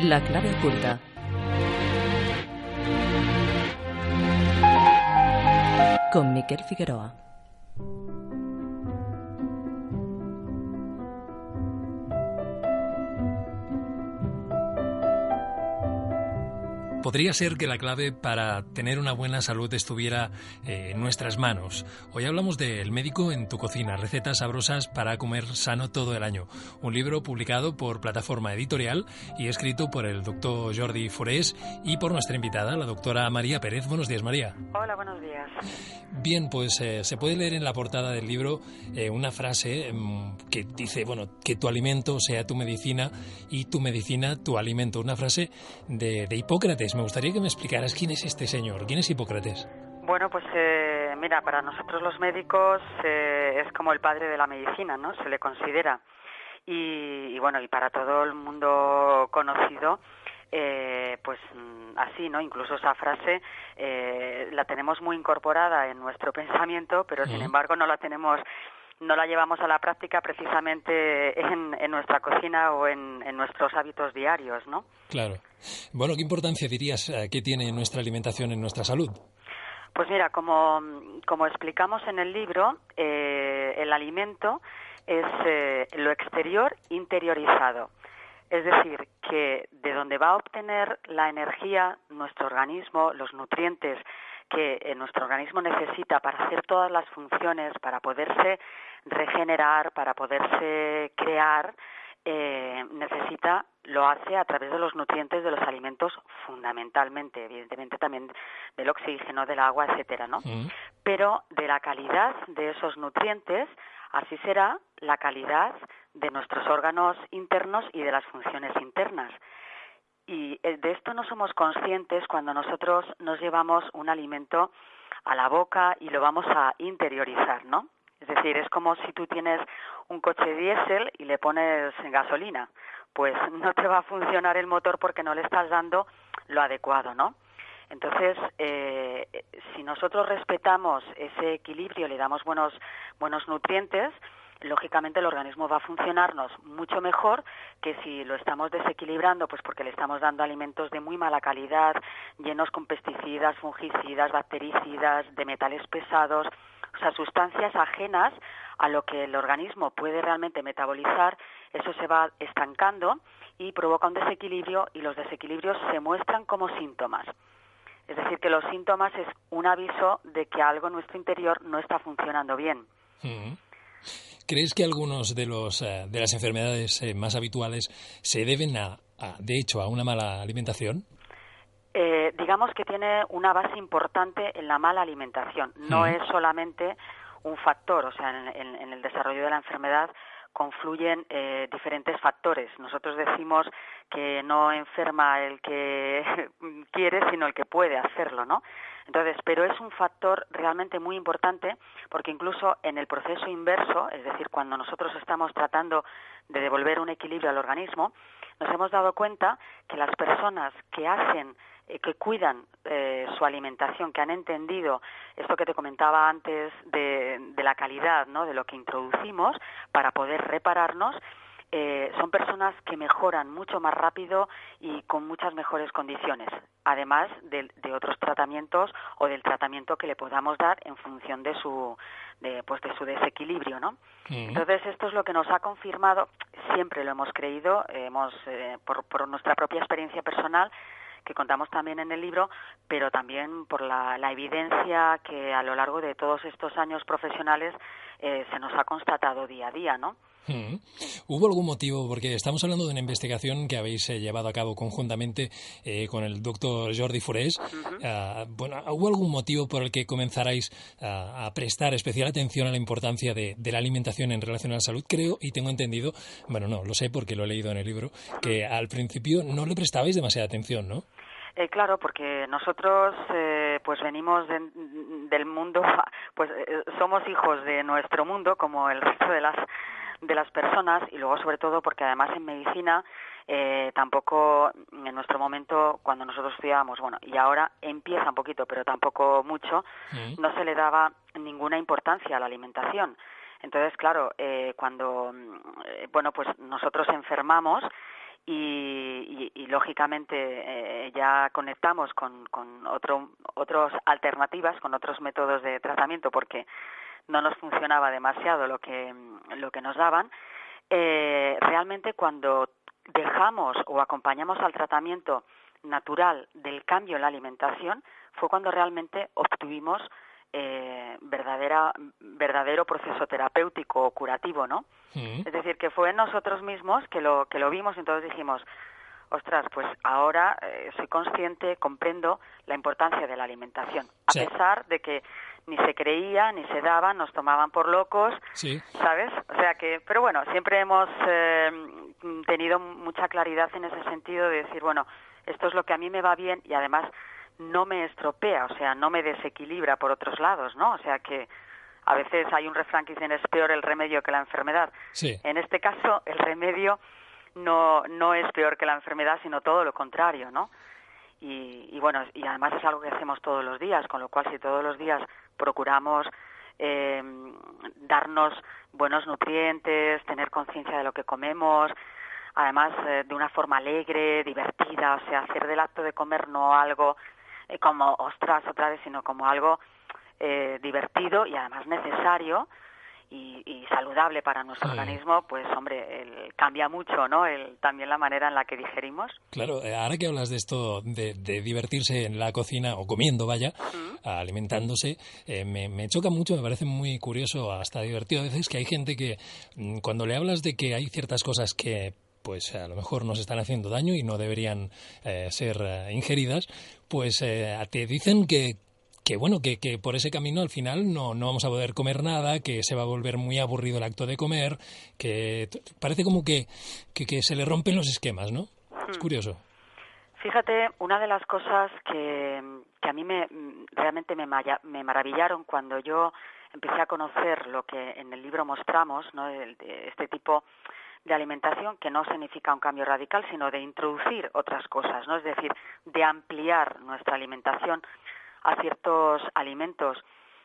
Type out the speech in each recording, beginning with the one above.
La clave oculta. Con Miquel Figueroa. Podría ser que la clave para tener una buena salud estuviera en nuestras manos. Hoy hablamos de El médico en tu cocina, recetas sabrosas para comer sano todo el año. Un libro publicado por Plataforma Editorial y escrito por el doctor Jordi Forés y por nuestra invitada, la doctora María Pérez. Buenos días, María. Hola, buenos días. Bien, pues se puede leer en la portada del libro una frase que dice, que tu alimento sea tu medicina y tu medicina tu alimento. Una frase de Hipócrates. Me gustaría que me explicaras quién es este señor, quién es Hipócrates. Bueno, pues mira, para nosotros los médicos es como el padre de la medicina, ¿no? Se le considera. Y para todo el mundo conocido, pues así, ¿no? Incluso esa frase la tenemos muy incorporada en nuestro pensamiento, pero sin embargo no la llevamos a la práctica precisamente en nuestra cocina o en nuestros hábitos diarios, ¿no? Claro. Bueno, ¿qué importancia dirías que tiene nuestra alimentación en nuestra salud? Pues mira, como explicamos en el libro, el alimento es lo exterior interiorizado. Es decir, que de donde va a obtener la energía nuestro organismo, los nutrientes que nuestro organismo necesita para hacer todas las funciones, para poderse regenerar, para poderse crear, lo hace a través de los nutrientes de los alimentos fundamentalmente, evidentemente también del oxígeno, del agua, etcétera, ¿no? Pero de la calidad de esos nutrientes, así será la calidad de nuestros órganos internos y de las funciones internas. Y de esto no somos conscientes cuando nosotros nos llevamos un alimento a la boca y lo vamos a interiorizar, ¿no? Es decir, es como si tú tienes un coche diésel y le pones gasolina. Pues no te va a funcionar el motor porque no le estás dando lo adecuado, ¿no? Entonces, si nosotros respetamos ese equilibrio, le damos buenos nutrientes, lógicamente el organismo va a funcionarnos mucho mejor que si lo estamos desequilibrando, pues porque le estamos dando alimentos de muy mala calidad, llenos con pesticidas, fungicidas, bactericidas, de metales pesados, o sea, sustancias ajenas a lo que el organismo puede realmente metabolizar. Eso se va estancando y provoca un desequilibrio, y los desequilibrios se muestran como síntomas. Es decir, que los síntomas es un aviso de que algo en nuestro interior no está funcionando bien. ¿Crees que algunos de las enfermedades más habituales se deben de hecho, a una mala alimentación? Digamos que tiene una base importante en la mala alimentación. No es solamente un factor, o sea, en el desarrollo de la enfermedad confluyen diferentes factores. Nosotros decimos que no enferma el que quiere, sino el que puede hacerlo, ¿no? Entonces, pero es un factor realmente muy importante, porque incluso en el proceso inverso, es decir, cuando nosotros estamos tratando de devolver un equilibrio al organismo, nos hemos dado cuenta que las personas que cuidan su alimentación, que han entendido esto que te comentaba antes de la calidad, ¿no?, de lo que introducimos para poder repararnos, son personas que mejoran mucho más rápido y con muchas mejores condiciones, además de otros tratamientos o del tratamiento que le podamos dar en función de su desequilibrio, ¿no? Entonces, esto es lo que nos ha confirmado, siempre lo hemos creído, por nuestra propia experiencia personal, que contamos también en el libro, pero también por la evidencia que a lo largo de todos estos años profesionales se nos ha constatado día a día, ¿no? ¿Hubo algún motivo? Porque estamos hablando de una investigación que habéis llevado a cabo conjuntamente con el doctor Jordi Forés. ¿Hubo algún motivo por el que comenzarais a prestar especial atención a la importancia de la alimentación en relación a la salud? Creo y tengo entendido, no, lo sé porque lo he leído en el libro, que al principio no le prestabais demasiada atención, ¿no? Claro, porque nosotros pues venimos del mundo, pues somos hijos de nuestro mundo como el resto de las personas, y luego sobre todo porque además en medicina tampoco en nuestro momento, cuando nosotros estudiábamos, y ahora empieza un poquito, pero tampoco mucho, no se le daba ninguna importancia a la alimentación. Entonces, claro, cuando pues nosotros enfermamos y y lógicamente ya conectamos con otras alternativas, con otros métodos de tratamiento, porque no nos funcionaba demasiado lo que nos daban. Realmente cuando dejamos o acompañamos al tratamiento natural del cambio en la alimentación, fue cuando realmente obtuvimos verdadero proceso terapéutico o curativo, ¿no? Es decir, que fue en nosotros mismos que lo vimos y entonces dijimos, ostras, pues ahora soy consciente, comprendo la importancia de la alimentación, a pesar de que ni se creía, ni se daba, nos tomaban por locos, ¿sabes? O sea que, pero bueno, siempre hemos tenido mucha claridad en ese sentido de decir, bueno, esto es lo que a mí me va bien y además no me estropea, o sea, no me desequilibra por otros lados, ¿no? O sea que a veces hay un refrán que dicen es peor el remedio que la enfermedad. Sí. En este caso, el remedio no es peor que la enfermedad, sino todo lo contrario, ¿no? Y bueno, y además es algo que hacemos todos los días, con lo cual si todos los días procuramos darnos buenos nutrientes, tener conciencia de lo que comemos, además de una forma alegre, divertida, o sea, hacer del acto de comer no algo como ostras otra vez, sino como algo divertido y además necesario y saludable para nuestro organismo, pues hombre, cambia mucho, ¿no? También la manera en la que digerimos. Claro, ahora que hablas de esto, de divertirse en la cocina, o comiendo, vaya, alimentándose, me choca mucho, me parece muy curioso, hasta divertido a veces, que hay gente que cuando le hablas de que hay ciertas cosas que pues a lo mejor nos están haciendo daño y no deberían ser ingeridas, pues te dicen que bueno, que por ese camino al final no vamos a poder comer nada, que se va a volver muy aburrido el acto de comer, que parece como que se le rompen los esquemas, ¿no? Es curioso. Fíjate, una de las cosas que a mí realmente me maravillaron cuando yo empecé a conocer lo que en el libro mostramos, ¿no? Este tipo de alimentación, que no significa un cambio radical, sino de introducir otras cosas, ¿no? Es decir, de ampliar nuestra alimentación a ciertos alimentos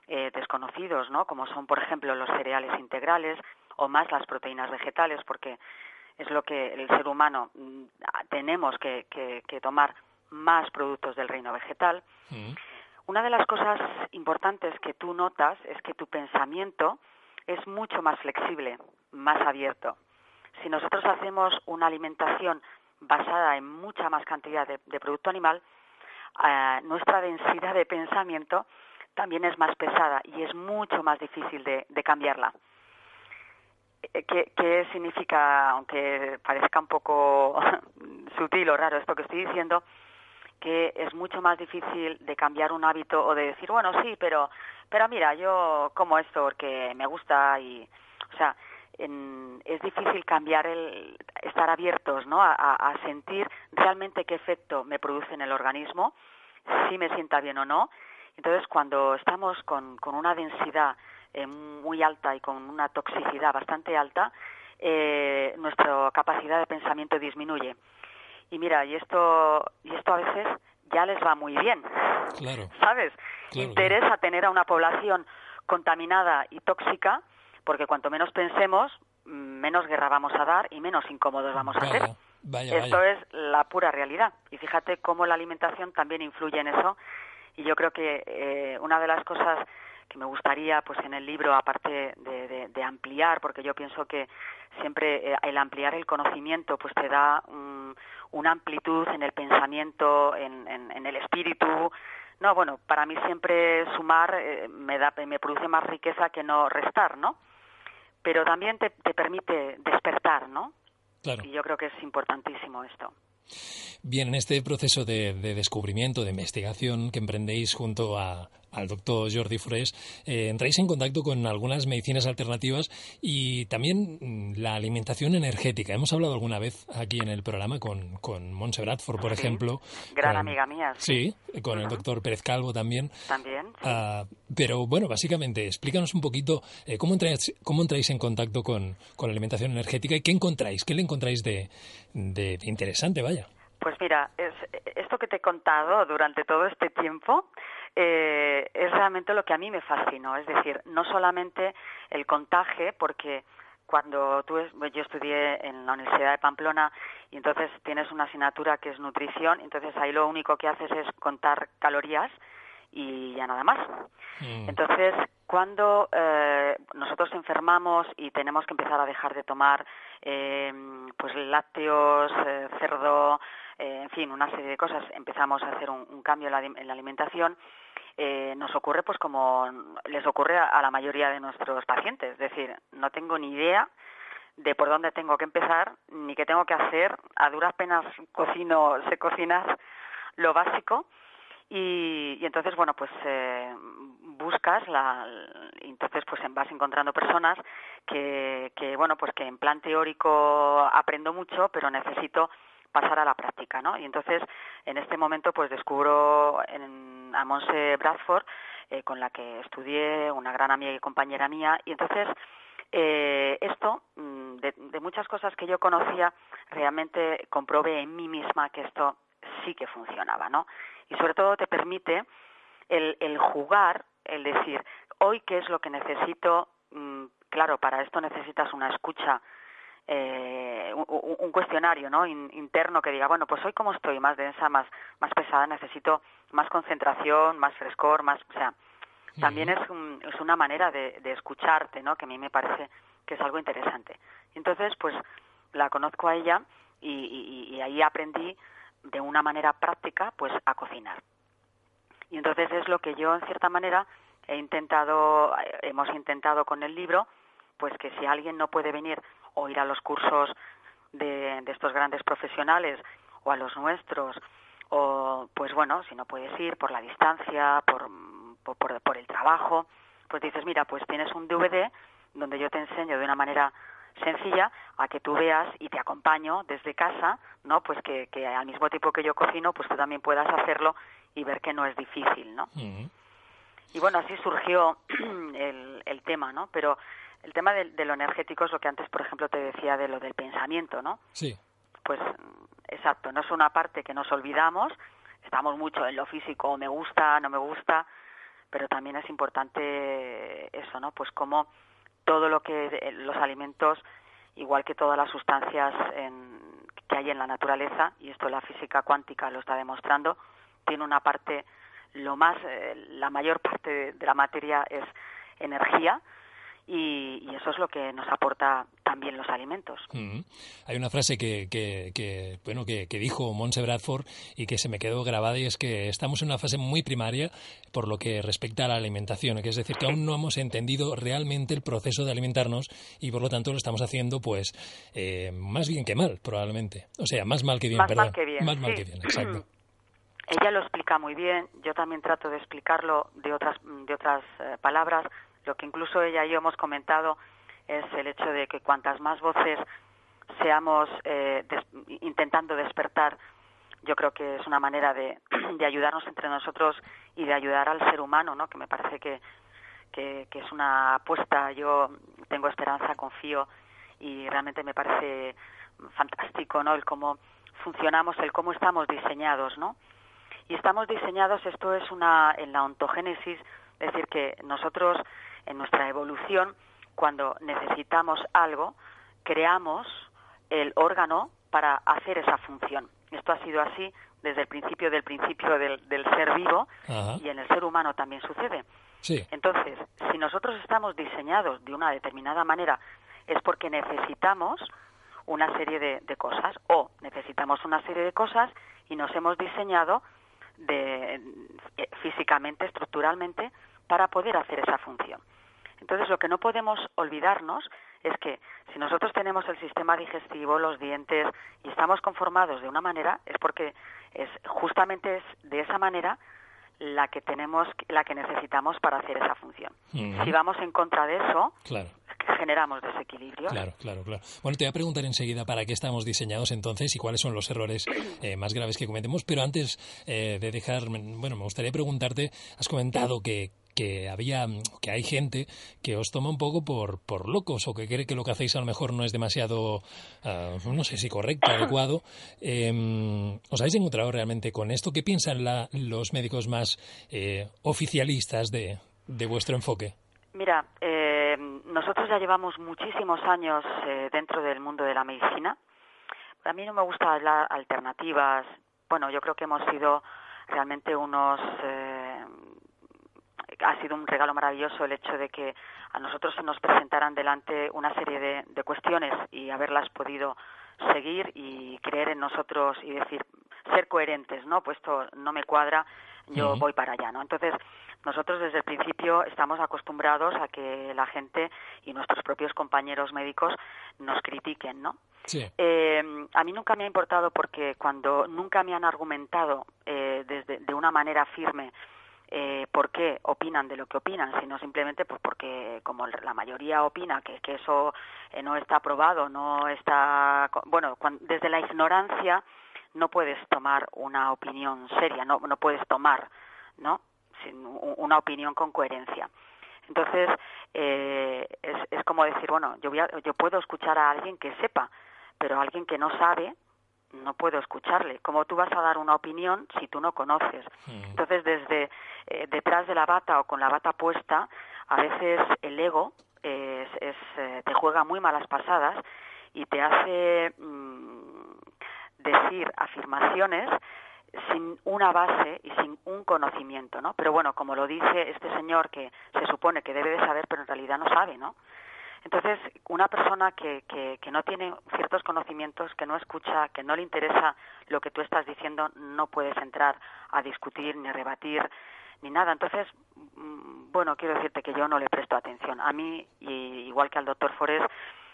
desconocidos, ¿no? Como son, por ejemplo, los cereales integrales o más las proteínas vegetales, porque es lo que el ser humano tenemos que tomar más productos del reino vegetal. Una de las cosas importantes que tú notas es que tu pensamiento es mucho más flexible, más abierto. Si nosotros hacemos una alimentación basada en mucha más cantidad de producto animal, nuestra densidad de pensamiento también es más pesada y es mucho más difícil de cambiarla. ¿Qué significa, aunque parezca un poco sutil o raro esto que estoy diciendo, que es mucho más difícil de cambiar un hábito o de decir, bueno, sí, pero mira, yo como esto porque me gusta y, o sea, es difícil cambiar estar abiertos, ¿no? A sentir realmente qué efecto me produce en el organismo, si me sienta bien o no. Entonces, cuando estamos con una densidad muy alta y con una toxicidad bastante alta, nuestra capacidad de pensamiento disminuye. Y mira, y esto a veces ya les va muy bien, claro, ¿sabes? Claro, Interesa claro. tener a una población contaminada y tóxica, porque cuanto menos pensemos, menos guerra vamos a dar y menos incómodos vamos a hacer. Esto es la pura realidad. Y fíjate cómo la alimentación también influye en eso. Y yo creo que una de las cosas que me gustaría, pues en el libro, aparte de ampliar, porque yo pienso que siempre el ampliar el conocimiento, pues te da una amplitud en el pensamiento, en el espíritu. No, bueno, para mí siempre sumar me produce más riqueza que no restar, ¿no? Pero también te permite despertar, ¿no? Claro. Y yo creo que es importantísimo esto. Bien, en este proceso de descubrimiento, de investigación que emprendéis junto al doctor Jordi Forés, entráis en contacto con algunas medicinas alternativas y también la alimentación energética. Hemos hablado alguna vez aquí en el programa con Montse Bradford, por ejemplo. Gran amiga mía. Sí, con el doctor Pérez Calvo también. También, sí. Pero bueno, básicamente, explícanos un poquito cómo entráis en contacto con la alimentación energética y qué le encontráis de interesante, vaya. Pues mira, esto que te he contado durante todo este tiempo es realmente lo que a mí me fascinó. Es decir, no solamente el contagio, porque cuando yo estudié en la Universidad de Pamplona y entonces tienes una asignatura que es nutrición, entonces ahí lo único que haces es contar calorías y ya nada más. Entonces, cuando nosotros enfermamos y tenemos que empezar a dejar de tomar pues lácteos, cerdo, en fin, una serie de cosas, empezamos a hacer un cambio en la alimentación, nos ocurre pues como les ocurre a la mayoría de nuestros pacientes, es decir, no tengo ni idea de por dónde tengo que empezar ni qué tengo que hacer, a duras penas sé cocinar lo básico y entonces bueno pues buscas entonces pues vas encontrando personas que bueno pues que en plan teórico aprendo mucho pero necesito pasar a la práctica, ¿no? Y entonces, en este momento, pues descubro a Montse Bradford, con la que estudié, una gran amiga y compañera mía, y entonces esto, de muchas cosas que yo conocía, realmente comprobé en mí misma que esto sí que funcionaba, ¿no? Y sobre todo te permite el jugar, el decir, hoy qué es lo que necesito, claro, para esto necesitas una escucha, un cuestionario, ¿no? Interno que diga, bueno, pues hoy como estoy más densa, más pesada, necesito más concentración, más frescor, o sea, también es una manera de escucharte, ¿no? Que a mí me parece que es algo interesante. Entonces, pues la conozco a ella y ahí aprendí de una manera práctica, pues a cocinar. Y entonces es lo que yo, en cierta manera, hemos intentado con el libro, pues que si alguien no puede venir o ir a los cursos de estos grandes profesionales o a los nuestros, o pues bueno, si no puedes ir por la distancia, por el trabajo, pues dices, mira, pues tienes un DVD donde yo te enseño de una manera sencilla a que tú veas y te acompaño desde casa, ¿no? Pues que al mismo tiempo que yo cocino, pues tú también puedas hacerlo y ver que no es difícil, ¿no? Y bueno, así surgió el tema, ¿no? Pero el tema de lo energético es lo que antes, por ejemplo, te decía de lo del pensamiento, ¿no? Sí. Pues, exacto, no es una parte que nos olvidamos, estamos mucho en lo físico, me gusta, no me gusta, pero también es importante eso, ¿no? Pues como todo lo que los alimentos, igual que todas las sustancias que hay en la naturaleza, y esto la física cuántica lo está demostrando, tiene una parte, la mayor parte de la materia es energía, y eso es lo que nos aporta también los alimentos. Hay una frase que dijo Montse Bradford y que se me quedó grabada, y es que estamos en una fase muy primaria por lo que respecta a la alimentación, que es decir, que aún no hemos entendido realmente el proceso de alimentarnos y por lo tanto lo estamos haciendo pues más bien que mal, probablemente. O sea, más mal que bien, perdón. Mal que bien, mal que bien, exacto. Ella lo explica muy bien, yo también trato de explicarlo de otras palabras. Lo que incluso ella y yo hemos comentado es el hecho de que cuantas más voces seamos intentando despertar, yo creo que es una manera de ayudarnos entre nosotros y de ayudar al ser humano, ¿no? Que me parece que es una apuesta. Yo tengo esperanza, confío y realmente me parece fantástico, ¿no? El cómo funcionamos, el cómo estamos diseñados, ¿no? Y estamos diseñados, esto es en la ontogénesis, es decir, que nosotros en nuestra evolución, cuando necesitamos algo, creamos el órgano para hacer esa función. Esto ha sido así desde el principio del ser vivo. Ajá. Y en el ser humano también sucede. Sí. Entonces, si nosotros estamos diseñados de una determinada manera, es porque necesitamos una serie de cosas, o necesitamos una serie de cosas y nos hemos diseñado físicamente, estructuralmente, para poder hacer esa función. Entonces, lo que no podemos olvidarnos es que si nosotros tenemos el sistema digestivo, los dientes, y estamos conformados de una manera, es porque justamente es de esa manera la que necesitamos para hacer esa función. Si vamos en contra de eso, claro, generamos desequilibrio. Claro. Bueno, te voy a preguntar enseguida para qué estamos diseñados entonces y cuáles son los errores más graves que cometemos, pero antes de dejar, me gustaría preguntarte, has comentado que hay gente que os toma un poco por locos o que cree que lo que hacéis a lo mejor no es demasiado, no sé si correcto, adecuado. ¿Os habéis encontrado realmente con esto? ¿Qué piensan los médicos más oficialistas de vuestro enfoque? Mira, nosotros ya llevamos muchísimos años dentro del mundo de la medicina. A mí no me gusta hablar alternativas. Bueno, yo creo que hemos sido realmente ha sido un regalo maravilloso el hecho de que a nosotros se nos presentaran delante una serie de cuestiones y haberlas podido seguir y creer en nosotros y decir, ser coherentes, ¿no? Pues esto no me cuadra, yo voy para allá, ¿no? Entonces, nosotros desde el principio estamos acostumbrados a que la gente y nuestros propios compañeros médicos nos critiquen, ¿no? Sí. A mí nunca me ha importado porque cuando nunca me han argumentado de una manera firme por qué opinan de lo que opinan, sino simplemente pues porque como la mayoría opina que eso no está aprobado, no está... Bueno, desde la ignorancia no puedes tomar una opinión seria, no puedes tomar, ¿no? Una opinión con coherencia. Entonces, es como decir, bueno, yo puedo escuchar a alguien que sepa, pero a alguien que no sabe, no puedo escucharle. ¿Cómo tú vas a dar una opinión si tú no conoces? Entonces, desde detrás de la bata o con la bata puesta, a veces el ego te juega muy malas pasadas y te hace decir afirmaciones sin una base y sin un conocimiento, ¿no? Pero bueno, como lo dice este señor que se supone que debe de saber, pero en realidad no sabe, ¿no? Entonces, una persona que no tiene ciertos conocimientos, que no escucha, que no le interesa lo que tú estás diciendo, no puedes entrar a discutir, ni rebatir, ni nada. Entonces, bueno, quiero decirte que yo no le presto atención. A mí, igual que al doctor Forés,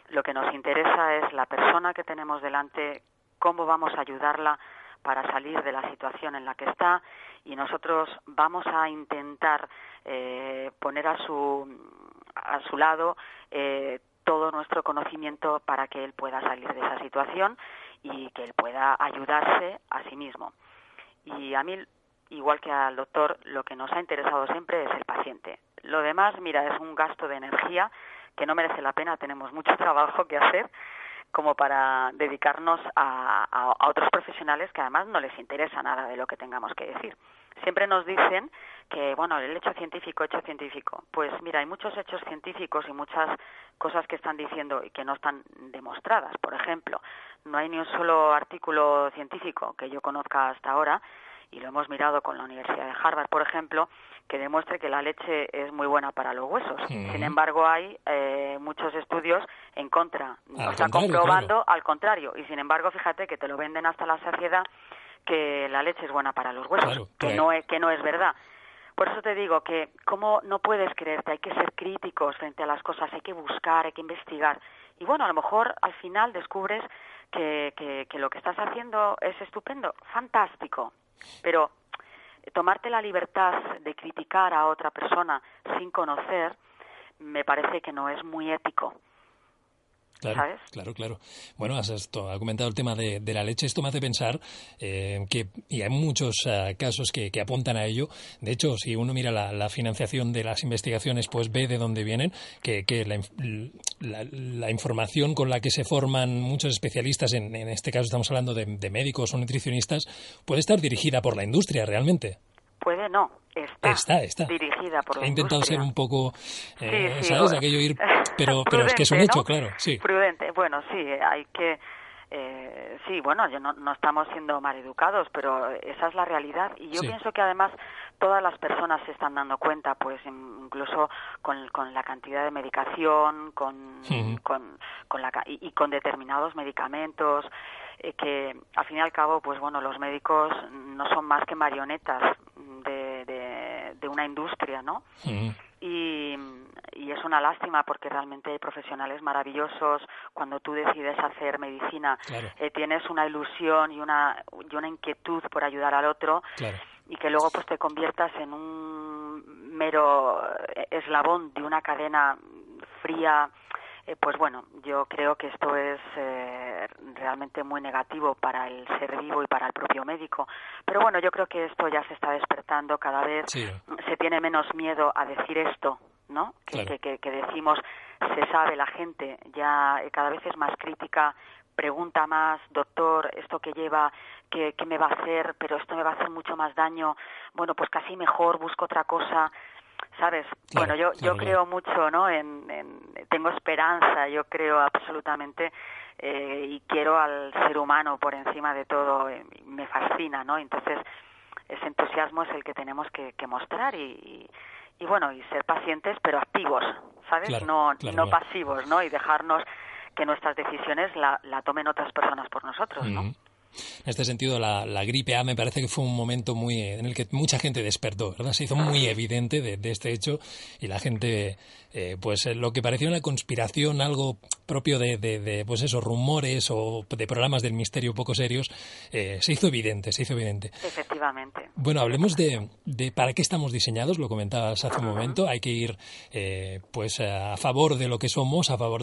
lo que nos interesa es la persona que tenemos delante, cómo vamos a ayudarla para salir de la situación en la que está, y nosotros vamos a intentar poner a su lado todo nuestro conocimiento para que él pueda salir de esa situación y que él pueda ayudarse a sí mismo. Y a mí, igual que al doctor, lo que nos ha interesado siempre es el paciente. Lo demás, mira, es un gasto de energía que no merece la pena, tenemos mucho trabajo que hacer como para dedicarnos a otros profesionales que además no les interesa nada de lo que tengamos que decir. Siempre nos dicen que, bueno, el hecho científico. Pues mira, hay muchos hechos científicos y muchas cosas que están diciendo y que no están demostradas. Por ejemplo, no hay ni un solo artículo científico que yo conozca hasta ahora, y lo hemos mirado con la Universidad de Harvard, por ejemplo, que demuestre que la leche es muy buena para los huesos. Sin embargo, hay muchos estudios en contra. Está comprobando al contrario. Y sin embargo, fíjate que te lo venden hasta la saciedad que la leche es buena para los huesos, claro, que no es verdad. Por eso te digo que como no puedes creerte, hay que ser críticos frente a las cosas, hay que buscar, hay que investigar. Y bueno, a lo mejor al final descubres que lo que estás haciendo es estupendo, fantástico. Pero tomarte la libertad de criticar a otra persona sin conocer me parece que no es muy ético. Claro, ¿sabes? Claro. Bueno, has comentado el tema de la leche. Esto me hace pensar y hay muchos casos que apuntan a ello. De hecho, si uno mira la financiación de las investigaciones, pues ve de dónde vienen, que la información con la que se forman muchos especialistas, en este caso estamos hablando de médicos o nutricionistas, puede estar dirigida por la industria realmente. Puede no, está dirigida por la industria. He intentado ser un poco, sí, ¿sabes? Aquello ir, pero es que es un hecho, ¿no? Claro, sí. Prudente, bueno, sí, hay que... sí, bueno, no estamos siendo maleducados, pero esa es la realidad. Y yo pienso que además todas las personas se están dando cuenta, pues incluso con la cantidad de medicación, con determinados medicamentos, que al fin y al cabo, pues bueno, los médicos no son más que marionetas de una industria, ¿no? Y es una lástima porque realmente hay profesionales maravillosos. Cuando tú decides hacer medicina, claro, tienes una ilusión y una inquietud por ayudar al otro, claro, y que luego pues te conviertas en un mero eslabón de una cadena fría. Pues bueno, yo creo que esto es realmente muy negativo para el ser vivo y para el propio médico. Pero bueno, yo creo que esto ya se está despertando cada vez. Sí. Se tiene menos miedo a decir esto, ¿no? Claro. Que decimos, se sabe, la gente ya cada vez es más crítica, pregunta más, doctor, esto que lleva, ¿qué me va a hacer? Pero esto me va a hacer mucho más daño. Bueno, pues casi mejor, busco otra cosa. ¿sabes? Claro, Bueno, yo creo mucho, ¿no? Tengo esperanza, yo creo absolutamente, y quiero al ser humano por encima de todo, me fascina, ¿no? Entonces, ese entusiasmo es el que tenemos que mostrar y bueno, y ser pacientes pero activos, ¿sabes? Claro, no pasivos, ¿no? Y dejarnos que nuestras decisiones la tomen otras personas por nosotros, ¿no? En este sentido, la gripe A me parece que fue un momento en el que mucha gente despertó, ¿verdad? Se hizo muy evidente de este hecho y la gente, pues lo que parecía una conspiración, algo propio de pues esos rumores o de programas del misterio poco serios, se hizo evidente. Efectivamente. Bueno, hablemos de para qué estamos diseñados, lo comentabas hace un momento, hay que ir pues a favor de lo que somos, a favor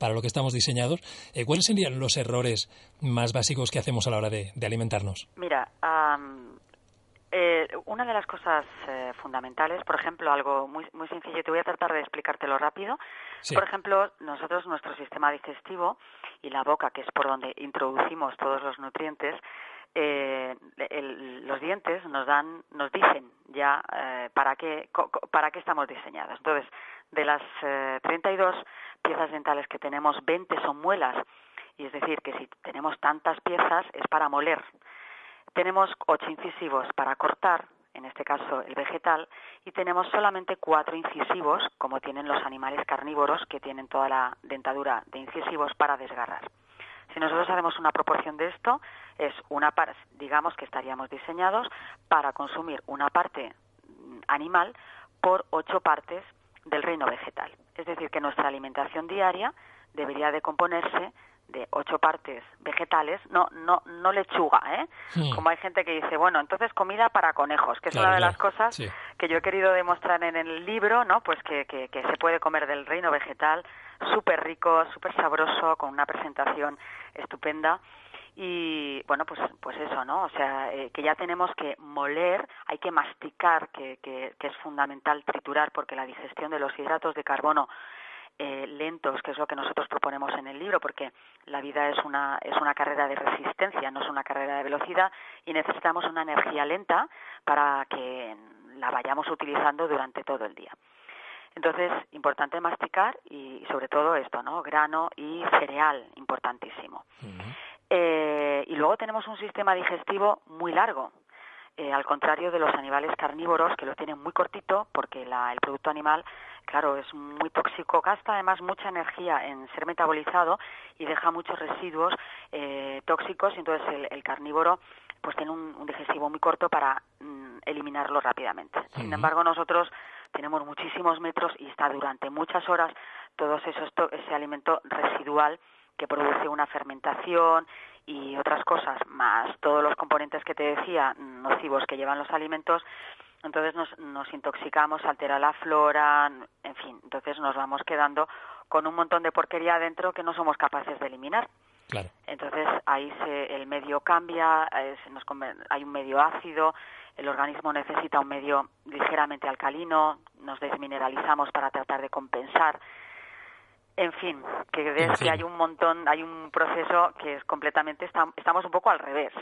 para lo que estamos diseñados. ¿Cuáles serían los errores más básicos que hacemos a la hora de alimentarnos? Mira, una de las cosas fundamentales, por ejemplo, algo muy, muy sencillo, te voy a tratar de explicártelo rápido. Sí. Por ejemplo, nosotros, nuestro sistema digestivo y la boca, que es por donde introducimos todos los nutrientes, los dientes nos dicen ya para qué estamos diseñados. Entonces, de las 32 piezas dentales que tenemos, 20 son muelas, y es decir, que si tenemos tantas piezas es para moler. Tenemos 8 incisivos para cortar, en este caso el vegetal, y tenemos solamente 4 incisivos, como tienen los animales carnívoros, que tienen toda la dentadura de incisivos para desgarrar. Si nosotros hacemos una proporción de esto, es digamos que estaríamos diseñados para consumir una parte animal por 8 partes del reino vegetal. Es decir, que nuestra alimentación diaria debería de componerse de 8 partes vegetales, no lechuga, ¿eh? Como hay gente que dice, bueno, entonces comida para conejos, que es una de las cosas que yo he querido demostrar en el libro, ¿no? Pues que se puede comer del reino vegetal, súper rico, súper sabroso, con una presentación estupenda. Y bueno, pues eso, ¿no? O sea, que ya tenemos que moler, hay que masticar, que es fundamental triturar, porque la digestión de los hidratos de carbono lentos, que es lo que nosotros proponemos en el libro, porque la vida es una carrera de resistencia, no es una carrera de velocidad, y necesitamos una energía lenta para que la vayamos utilizando durante todo el día. Entonces, importante masticar y sobre todo esto, ¿no? Grano y cereal, importantísimo. Y luego tenemos un sistema digestivo muy largo, al contrario de los animales carnívoros, que lo tienen muy cortito, porque el producto animal, claro, es muy tóxico, gasta además mucha energía en ser metabolizado y deja muchos residuos tóxicos, y entonces el carnívoro pues tiene un digestivo muy corto para eliminarlo rápidamente. Sin embargo, nosotros tenemos muchísimos metros y está durante muchas horas ese alimento residual que produce una fermentación y otras cosas, más todos los componentes que te decía, nocivos que llevan los alimentos. Entonces nos intoxicamos, altera la flora, en fin, entonces nos vamos quedando con un montón de porquería adentro que no somos capaces de eliminar. Claro. Entonces ahí el medio cambia, hay un medio ácido, el organismo necesita un medio ligeramente alcalino, nos desmineralizamos para tratar de compensar. En fin, que ves que hay un proceso que es completamente, estamos un poco al revés,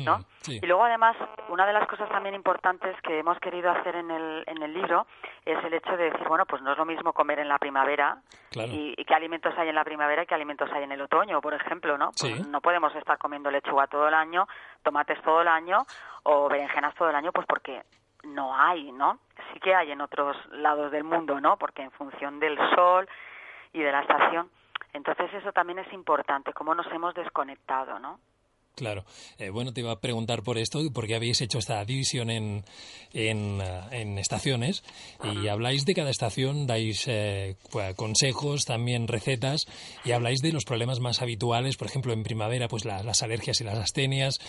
¿no? Sí. Y luego además, una de las cosas también importantes que hemos querido hacer en el libro es el hecho de decir, bueno, pues no es lo mismo comer en la primavera, claro, y qué alimentos hay en la primavera y qué alimentos hay en el otoño, por ejemplo, ¿no? Pues no podemos estar comiendo lechuga todo el año, tomates todo el año o berenjenas todo el año, pues porque no hay, ¿no? Sí que hay en otros lados del mundo, ¿no? Porque en función del sol y de la estación. Entonces eso también es importante, cómo nos hemos desconectado, ¿no? Claro. Bueno, te iba a preguntar por esto, porque habéis hecho esta división en estaciones y habláis de cada estación, dais consejos, también recetas, y habláis de los problemas más habituales, por ejemplo, en primavera, pues las alergias y las astenias.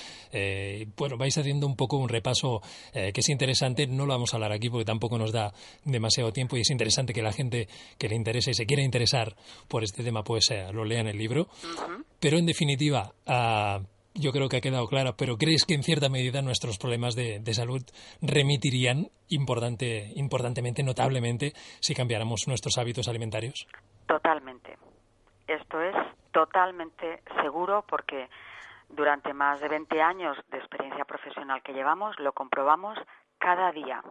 Bueno, vais haciendo un poco un repaso que es interesante. No lo vamos a hablar aquí porque tampoco nos da demasiado tiempo, y es interesante que la gente que le interese y se quiera interesar por este tema, pues lo lea en el libro. Pero en definitiva, yo creo que ha quedado claro, pero ¿crees que en cierta medida nuestros problemas de salud remitirían importantemente, notablemente, si cambiáramos nuestros hábitos alimentarios? Totalmente. Esto es totalmente seguro, porque durante más de 20 años de experiencia profesional que llevamos, lo comprobamos cada día.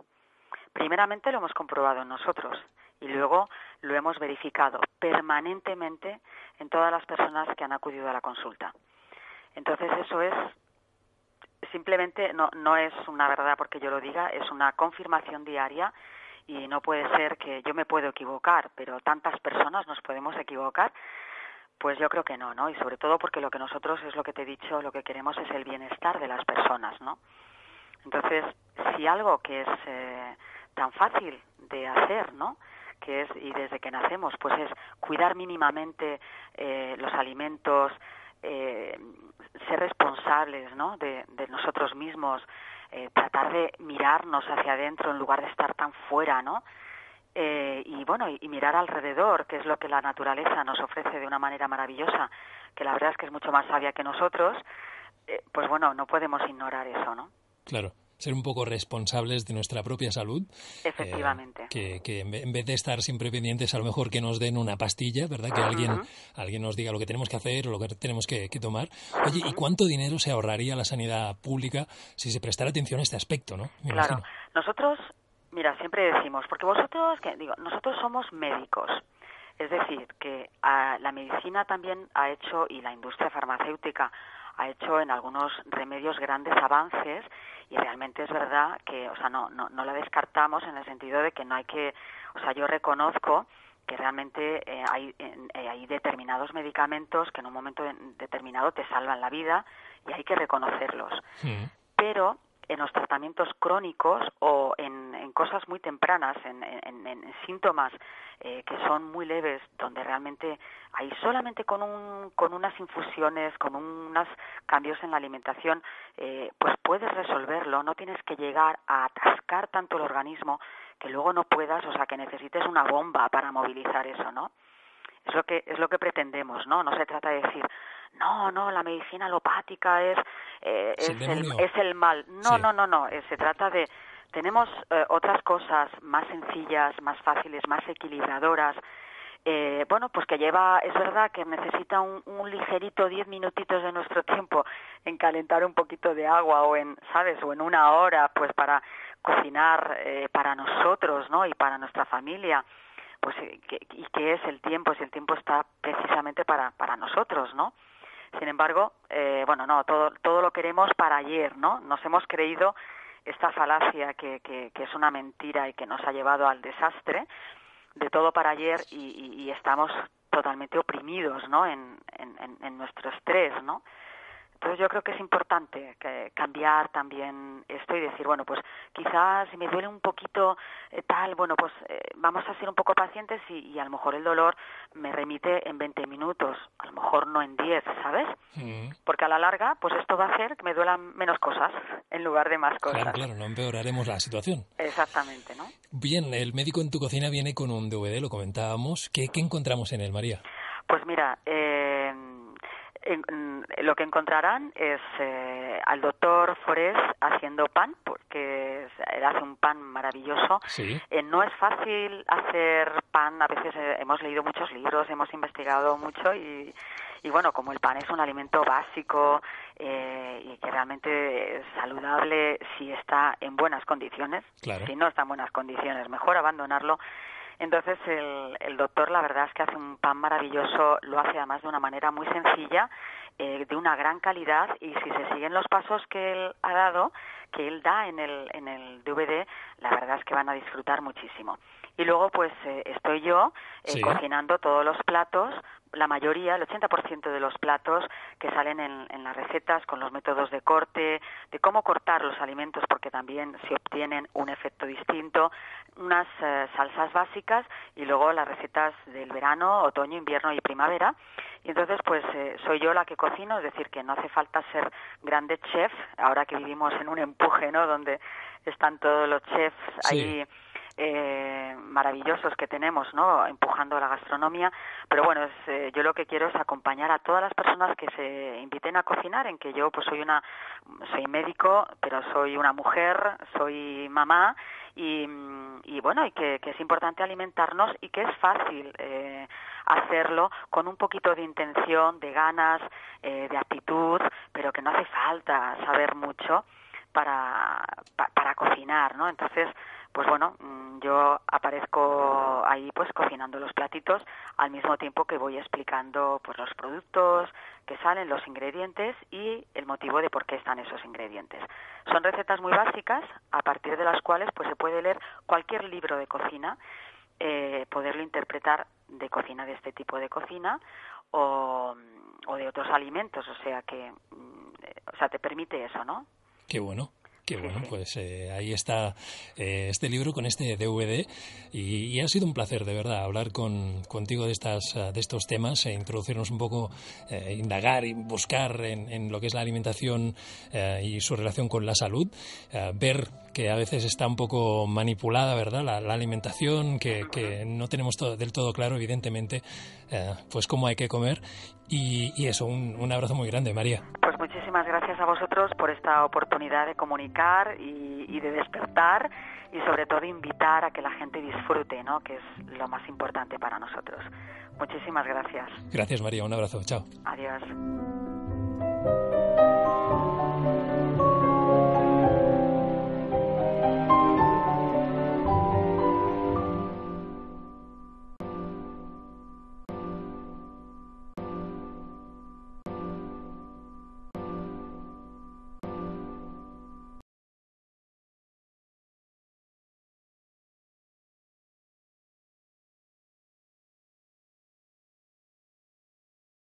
primeramente lo hemos comprobado nosotros y luego lo hemos verificado permanentemente en todas las personas que han acudido a la consulta. Entonces eso es simplemente, no es una verdad porque yo lo diga, es una confirmación diaria y no puede ser que yo me puedo equivocar, pero tantas personas nos podemos equivocar. Pues yo creo que no, ¿no? Y sobre todo porque lo que nosotros, es lo que te he dicho, lo que queremos es el bienestar de las personas, ¿no? Entonces, si algo que es tan fácil de hacer, ¿no?, que es, y desde que nacemos, pues es cuidar mínimamente los alimentos, ser responsables, ¿no?, de nosotros mismos, tratar de mirarnos hacia adentro en lugar de estar tan fuera, ¿no?, y bueno, y mirar alrededor, que es lo que la naturaleza nos ofrece de una manera maravillosa, que la verdad es que es mucho más sabia que nosotros, pues bueno, no podemos ignorar eso, ¿no? Claro, ser un poco responsables de nuestra propia salud. Efectivamente. Que en vez de estar siempre pendientes, a lo mejor que nos den una pastilla, ¿verdad? Que alguien nos diga lo que tenemos que hacer o lo que tenemos que tomar. Oye, ¿y cuánto dinero se ahorraría la sanidad pública si se prestara atención a este aspecto, no? Me imagino. Nosotros, mira, siempre decimos, porque nosotros somos médicos. Es decir, que la medicina también ha hecho, y la industria farmacéutica ha hecho en algunos remedios grandes avances, y realmente es verdad que, o sea, no la descartamos en el sentido de que no hay que, o sea, yo reconozco que realmente hay determinados medicamentos que en un momento determinado te salvan la vida y hay que reconocerlos. Pero en los tratamientos crónicos o en cosas muy tempranas, en síntomas que son muy leves, donde realmente hay solamente con unas infusiones, con unos cambios en la alimentación, pues puedes resolverlo. No tienes que llegar a atascar tanto el organismo que luego no puedas, o sea, que necesites una bomba para movilizar eso, ¿no? Es lo que pretendemos, ¿no? No se trata de decir, no, la medicina alopática es el mal. No, sí. No. Se trata de, tenemos otras cosas más sencillas, más fáciles, más equilibradoras. Bueno, pues que es verdad que necesita un ligerito 10 minutitos de nuestro tiempo en calentar un poquito de agua o ¿sabes? O en una hora, pues para cocinar para nosotros, ¿no? Y para nuestra familia. Pues ¿y qué es el tiempo? Si el tiempo está precisamente para nosotros, ¿no? Sin embargo, todo lo queremos para ayer, ¿no? Nos hemos creído esta falacia que es una mentira y que nos ha llevado al desastre de todo para ayer y estamos totalmente oprimidos, ¿no? En nuestro estrés, ¿no? Entonces yo creo que es importante cambiar también esto y decir, bueno, pues quizás si me duele un poquito vamos a ser un poco pacientes y a lo mejor el dolor me remite en 20 minutos, a lo mejor no en 10, ¿sabes? Porque a la larga, pues esto va a hacer que me duelan menos cosas en lugar de más cosas. Claro, no empeoraremos la situación. Exactamente, ¿no? Bien, el médico en tu cocina viene con un DVD, lo comentábamos. ¿Qué encontramos en él, María? Pues mira, lo que encontrarán es al doctor Forés haciendo pan, porque él hace un pan maravilloso. Sí. No es fácil hacer pan, a veces hemos leído muchos libros, hemos investigado mucho y bueno, como el pan es un alimento básico y que realmente es saludable si está en buenas condiciones, claro. Si no está en buenas condiciones, mejor abandonarlo. Entonces el doctor la verdad es que hace un pan maravilloso, lo hace además de una manera muy sencilla, de una gran calidad y si se siguen los pasos que él ha dado, que él da en el DVD, la verdad es que van a disfrutar muchísimo. Y luego pues estoy yo cocinando todos los platos, la mayoría, el 80% de los platos que salen en las recetas con los métodos de corte, de cómo cortar los alimentos porque también se obtienen un efecto distinto, unas salsas básicas y luego las recetas del verano, otoño, invierno y primavera. Y entonces pues soy yo la que cocino, es decir, que no hace falta ser grande chef, ahora que vivimos en un empuje, ¿no?, donde están todos los chefs ahí maravillosos que tenemos, ¿no?, empujando la gastronomía, pero bueno, yo lo que quiero es acompañar a todas las personas que se inviten a cocinar, en que yo pues soy médico, pero soy una mujer, soy mamá y bueno, y que es importante alimentarnos y que es fácil hacerlo con un poquito de intención, de ganas, de actitud, pero que no hace falta saber mucho. para cocinar, ¿no? Entonces, pues bueno, yo aparezco ahí pues cocinando los platitos al mismo tiempo que voy explicando pues los productos que salen, los ingredientes y el motivo de por qué están esos ingredientes. Son recetas muy básicas a partir de las cuales pues se puede leer cualquier libro de cocina, poderlo interpretar de cocina, de este tipo de cocina o de otros alimentos, o sea que te permite eso, ¿no? Qué bueno. Qué bueno, pues ahí está este libro con este DVD y ha sido un placer, de verdad, hablar contigo de estos temas, introducirnos un poco, indagar y buscar en lo que es la alimentación y su relación con la salud, ver que a veces está un poco manipulada, ¿verdad?, la alimentación, que no tenemos del todo claro, evidentemente, pues cómo hay que comer. Y eso, un abrazo muy grande, María. Pues muchísimas gracias a vosotros por esta oportunidad de comunicar y de despertar y sobre todo invitar a que la gente disfrute, ¿no?, que es lo más importante para nosotros. Muchísimas gracias. Gracias, María. Un abrazo. Chao. Adiós.